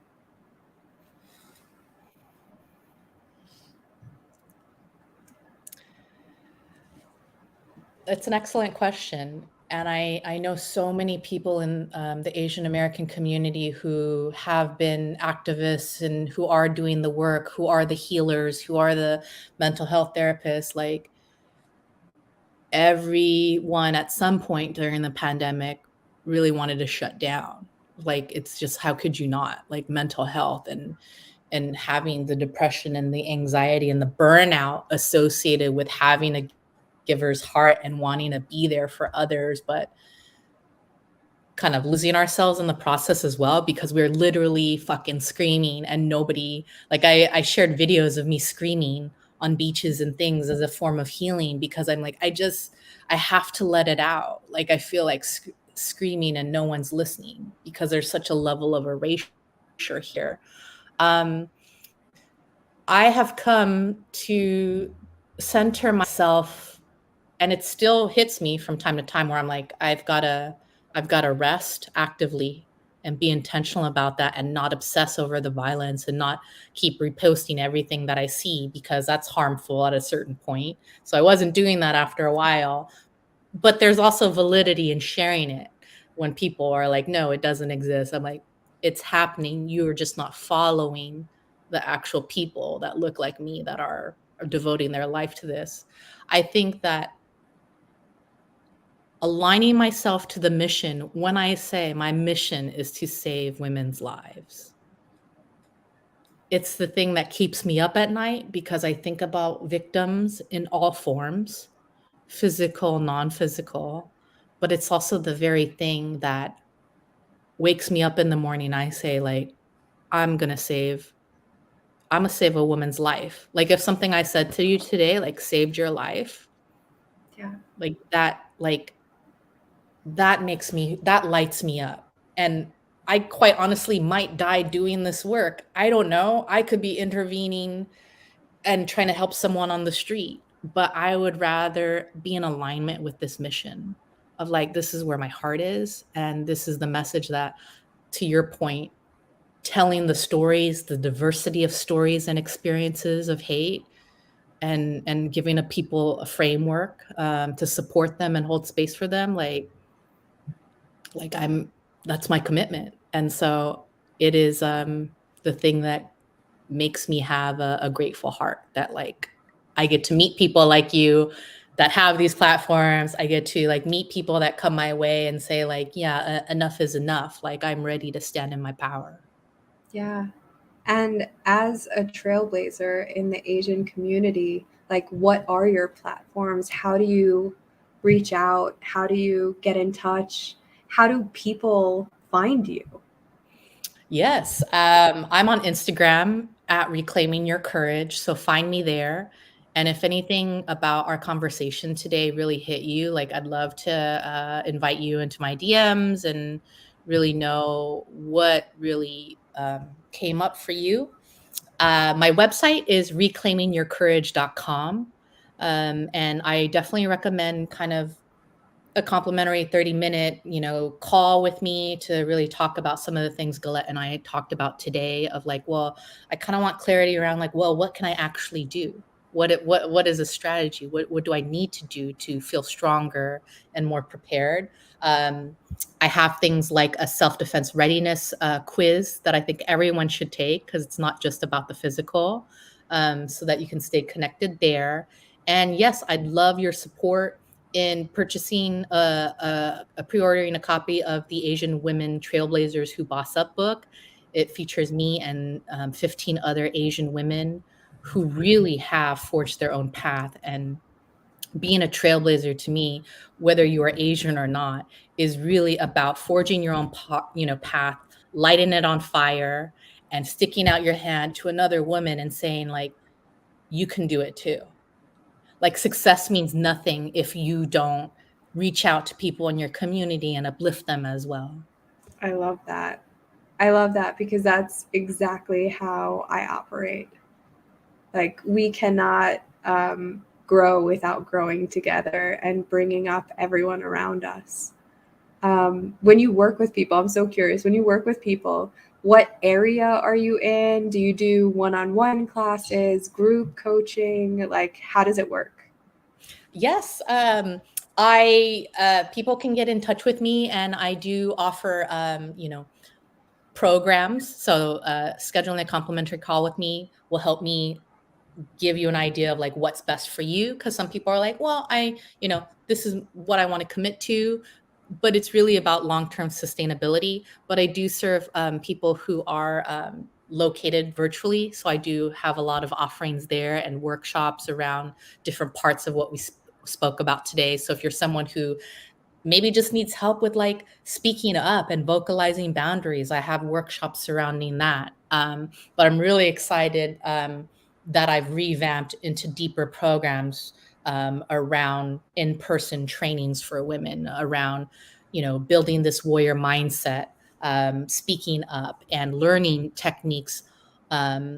It's an excellent question. And I know so many people in the Asian American community who have been activists and who are doing the work, who are the healers, who are the mental health therapists. Like, everyone at some point during the pandemic really wanted to shut down. Like, it's just, how could you not? Like, mental health and having the depression and the anxiety and the burnout associated with having a giver's heart and wanting to be there for others, but kind of losing ourselves in the process as well, because we're literally fucking screaming and nobody, like, I shared videos of me screaming on beaches and things as a form of healing, because I'm like, I have to let it out. Like, I feel like screaming and no one's listening because there's such a level of erasure here. um I have come to center myself, and it still hits me from time to time where I'm like, I've got to rest actively and be intentional about that and not obsess over the violence and not keep reposting everything that I see, because that's harmful at a certain point. So I wasn't doing that after a while, but there's also validity in sharing it when people are like, no, it doesn't exist. I'm like, it's happening. You're just not following the actual people that look like me that are devoting their life to this. I think that aligning myself to the mission, when I say my mission is to save women's lives, it's the thing that keeps me up at night because I think about victims in all forms, physical, non-physical, but it's also the very thing that wakes me up in the morning. I say like, I'm going to save I'm gonna save a woman's life. Like if something I said to you today like saved your life, Yeah. like that lights me up. And I quite honestly might die doing this work. I don't know. I could be intervening and trying to help someone on the street, but I would rather be in alignment with this mission of like this is where my heart is and this is the message that, to your point, telling the stories, the diversity of stories and experiences of hate, and giving a people a framework to support them and hold space for them, like I'm that's my commitment. And so it is the thing that makes me have a grateful heart, that like I get to meet people like you that have these platforms. I get to like meet people that come my way and say like, yeah, enough is enough. Like I'm ready to stand in my power. Yeah. And as a trailblazer in the Asian community, like what are your platforms? How do you reach out? How do you get in touch? How do people find you? Yes, I'm on Instagram at Reclaiming Your Courage, so find me there. And if anything about our conversation today really hit you, like I'd love to invite you into my DMs and really know what really came up for you. My website is reclaimingyourcourage.com. And I definitely recommend kind of a complimentary 30-minute, call with me to really talk about some of the things Galit and I talked about today of like, well, I kind of want clarity around like, well, what can I actually do? What is a strategy? What do I need to do to feel stronger and more prepared? I have things like a self-defense readiness quiz that I think everyone should take because it's not just about the physical, so that you can stay connected there. And yes, I'd love your support in purchasing pre-ordering a copy of the Asian Women Trailblazers Who Boss Up book. It features me and 15 other Asian women who really have forged their own path. And being a trailblazer to me, whether you are Asian or not, is really about forging your own path, lighting it on fire, and sticking out your hand to another woman and saying like, you can do it too. Like success means nothing if you don't reach out to people in your community and uplift them as well. I love that. I love that because that's exactly how I operate. Like, we cannot grow without growing together and bringing up everyone around us. When you work with people, I'm so curious, when you work with people, what area are you in? Do you do one-on-one classes, group coaching? Like, how does it work? Yes, I people can get in touch with me, and I do offer programs. So scheduling a complimentary call with me will help me give you an idea of like what's best for you, because some people are like, well, this is what I want to commit to, but it's really about long-term sustainability. But I do serve people who are located virtually, so I do have a lot of offerings there and workshops around different parts of what we spoke about today. So if you're someone who maybe just needs help with like speaking up and vocalizing boundaries, I have workshops surrounding that. But I'm really excited that I've revamped into deeper programs around in-person trainings for women, around building this warrior mindset, speaking up and learning techniques,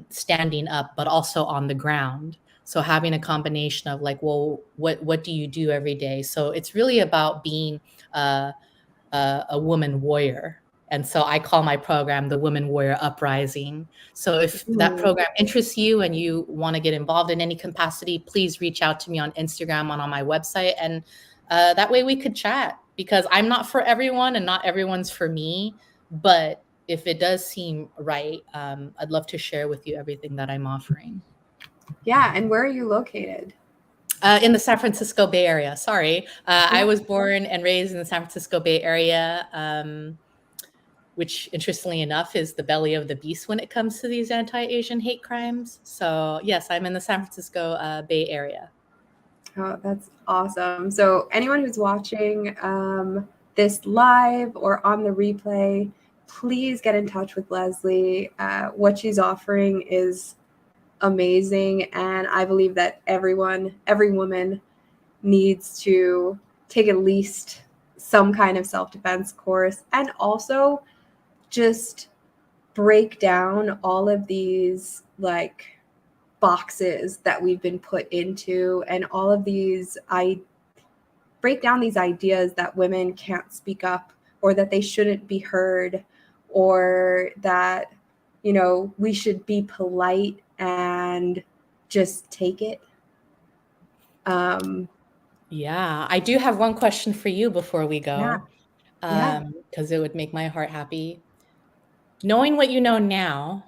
standing up but also on the ground. So having a combination of like, well, what do you do every day? So it's really about being uh, a woman warrior. And so I call my program the Woman Warrior Uprising. So if that Ooh. program interests you and you want to get involved in any capacity, please reach out to me on Instagram and on my website. And that way we could chat, because I'm not for everyone and not everyone's for me. But if it does seem right, I'd love to share with you everything that I'm offering. Yeah, and where are you located? In the San Francisco Bay Area. Sorry. I Yeah. was born and raised in the San Francisco Bay Area. which interestingly enough is the belly of the beast when it comes to these anti-Asian hate crimes. So yes, I'm in the San Francisco Bay Area. Oh, that's awesome. So anyone who's watching this live or on the replay, please get in touch with Leslie. What she's offering is amazing. And I believe that every woman needs to take at least some kind of self-defense course, and also just break down all of these like boxes that we've been put into, and all of these break down these ideas that women can't speak up, or that they shouldn't be heard, or that, you know, we should be polite and just take it. Yeah, I do have one question for you before we go, Yeah. because it would make my heart happy. Knowing what you know now,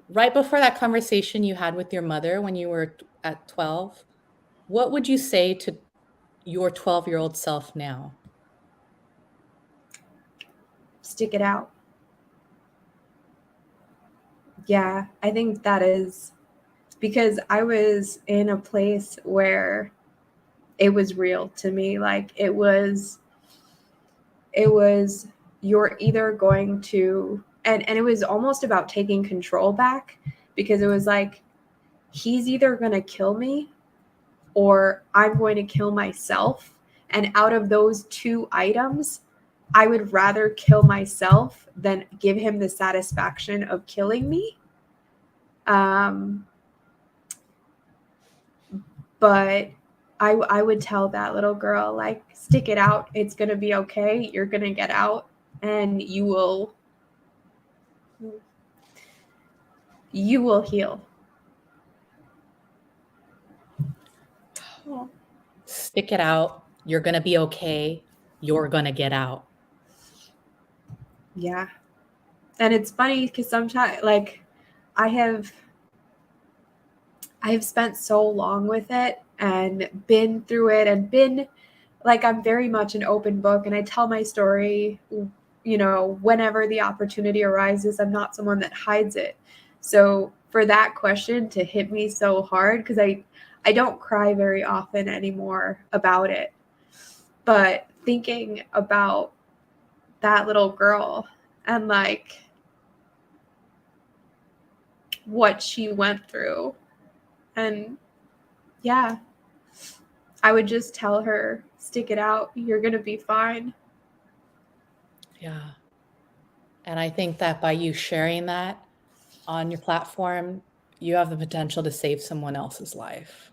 right before that conversation you had with your mother when you were at 12, what would you say to your 12-year-old self now? Stick it out. Yeah, I think that is because I was in a place where it was real to me. Like it was you're either going to, and it was almost about taking control back, because it was like, he's either going to kill me or I'm going to kill myself. And out of those two items, I would rather kill myself than give him the satisfaction of killing me. But I would tell that little girl, like, stick it out. It's going to be okay. You're going to get out, and you will heal. Stick it out. You're going to be okay. You're going to get out. Yeah. And it's funny because sometimes, like, I have spent so long with it and been through it, and been like, I'm very much an open book, and I tell my story, you know, whenever the opportunity arises. I'm not someone that hides it. So for that question to hit me so hard, because I don't cry very often anymore about it, but thinking about that little girl and like what she went through, and yeah, I would just tell her, stick it out. You're going to be fine. Yeah. And I think that by you sharing that on your platform, you have the potential to save someone else's life.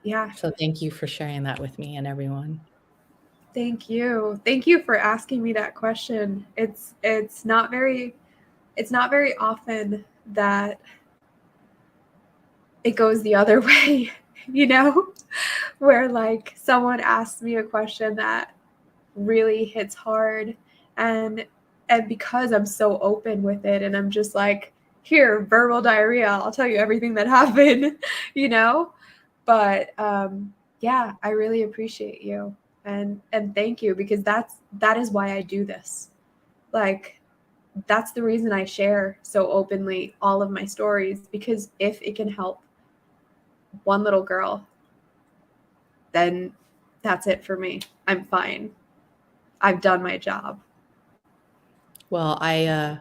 Yeah. So thank you for sharing that with me and everyone. Thank you. Thank you for asking me that question. It's not very often that it goes the other way, you know, where like someone asks me a question that really hits hard, and because I'm so open with it, and I'm just like, here, verbal diarrhea, I'll tell you everything that happened, you know. But yeah, I really appreciate you, and thank you, because that is why I do this. Like, that's the reason I share so openly all of my stories, because if it can help one little girl, then that's it for me. I'm fine. I've done my job. Well, I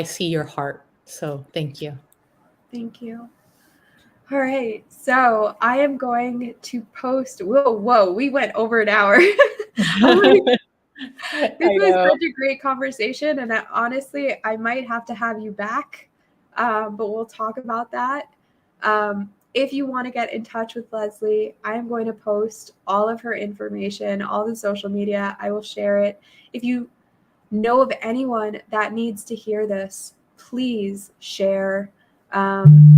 see your heart. So thank you. Thank you. All right. So I am going to post. Whoa, we went over an hour. Oh I this was know. such a great conversation. And honestly, I might have to have you back, but we'll talk about that. If you want to get in touch with Leslie, I am going to post all of her information, all the social media. I will share it. If you know of anyone that needs to hear this, please share.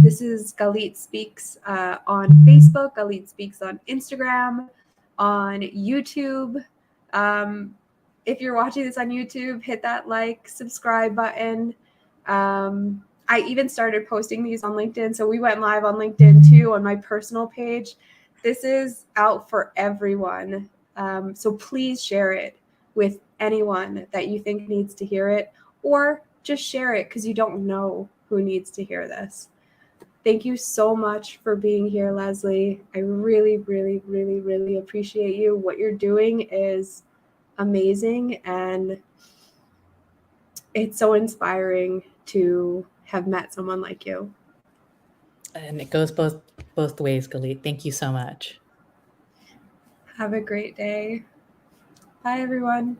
This is Galit Speaks on Facebook, Galit Speaks on Instagram, on YouTube. If you're watching this on YouTube, hit that like, subscribe button. I even started posting these on LinkedIn. So we went live on LinkedIn too, on my personal page. This is out for everyone. So please share it with anyone that you think needs to hear it, or just share it because you don't know who needs to hear this. Thank you so much for being here, Leslie. I really, really, really, really appreciate you. What you're doing is amazing, and it's so inspiring to have met someone like you. And it goes both ways, Galit. Thank you so much. Have a great day. Bye, everyone.